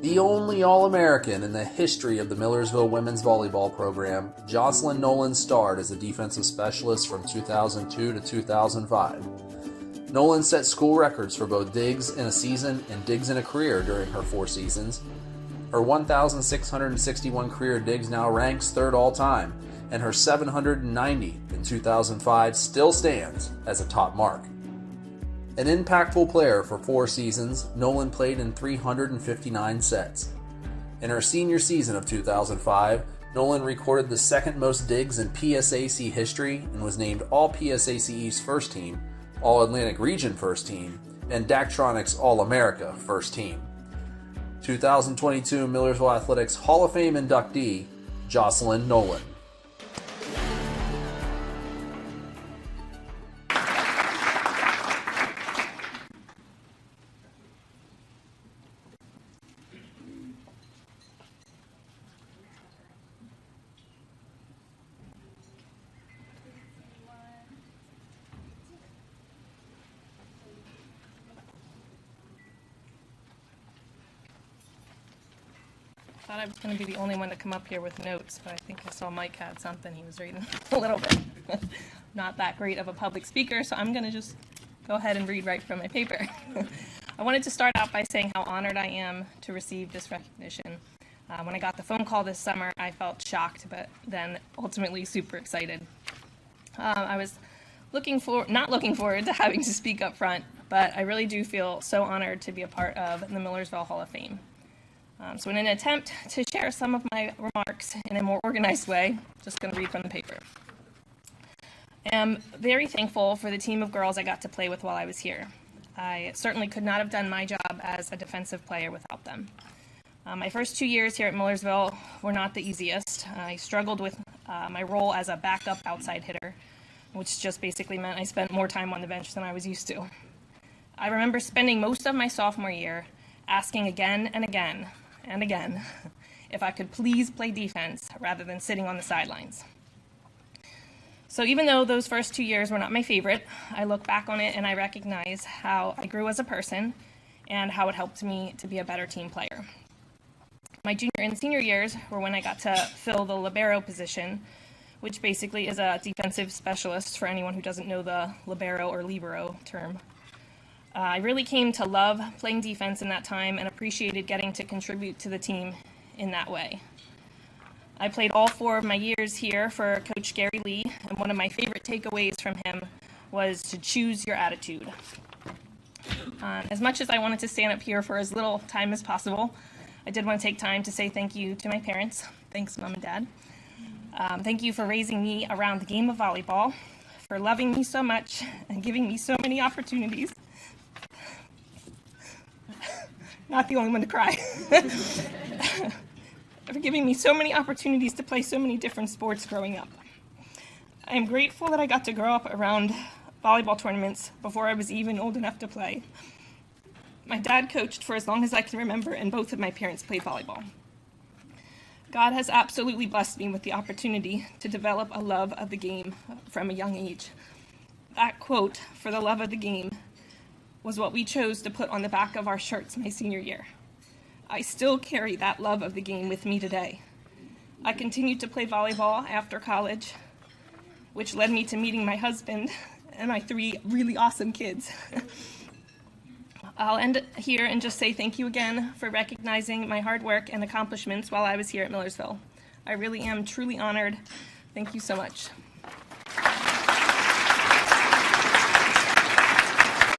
The only All-American in the history of the Millersville women's volleyball program, Jocelyn Nolen starred as a defensive specialist from 2002 to 2005. Nolen set school records for both digs in a season and digs in a career during her 4 seasons. Her 1,661 career digs now ranks 3rd all-time, and her 790 in 2005 still stands as a top mark. An impactful player for 4 seasons, Nolen played in 359 sets. In her senior season of 2005, Nolen recorded the 2nd most digs in PSAC history and was named All-PSAC East First Team, All-Atlantic Region First Team, and Daktronics All-America First Team. 2022 Millersville Athletics Hall of Fame inductee, Jocelyn Nolen. I thought I was going to be the only one to come up here with notes, but I think I saw Mike had something he was reading a little bit. Not that great of a public speaker, so I'm going to just go ahead and read right from my paper. I wanted to start out by saying how honored I am to receive this recognition. When I got the phone call this summer, I felt shocked, but then ultimately super excited. I was not looking forward to having to speak up front, but I really do feel so honored to be a part of the Millersville Hall of Fame. So in an attempt to share some of my remarks in a more organized way, just going to read from the paper. I am very thankful for the team of girls I got to play with while I was here. I certainly could not have done my job as a defensive player without them. My first 2 years here at Millersville were not the easiest. I struggled with my role as a backup outside hitter, which just basically meant I spent more time on the bench than I was used to. I remember spending most of my sophomore year asking again and again and again if I could please play defense rather than sitting on the sidelines. So even though those first 2 years were not my favorite, I look back on it and I recognize how I grew as a person and how it helped me to be a better team player. My junior and senior years were when I got to fill the libero position, which basically is a defensive specialist for anyone who doesn't know the libero or libero term. I really came to love playing defense in that time and appreciated getting to contribute to the team in that way. I played all 4 of my years here for Coach Gary Lee, and one of my favorite takeaways from him was to choose your attitude. As much as I wanted to stand up here for as little time as possible, I did want to take time to say thank you to my parents. Thanks, Mom and Dad. Thank you for raising me around the game of volleyball, for loving me so much and giving me so many opportunities. Not the only one to cry. For giving me so many opportunities to play so many different sports growing up. I am grateful that I got to grow up around volleyball tournaments before I was even old enough to play. My dad coached for as long as I can remember, and both of my parents played volleyball. God has absolutely blessed me with the opportunity to develop a love of the game from a young age. That quote, "for the love of the game," was what we chose to put on the back of our shirts my senior year. I still carry that love of the game with me today. I continued to play volleyball after college, which led me to meeting my husband and my 3 really awesome kids. I'll end here and just say thank you again for recognizing my hard work and accomplishments while I was here at Millersville. I really am truly honored. Thank you so much.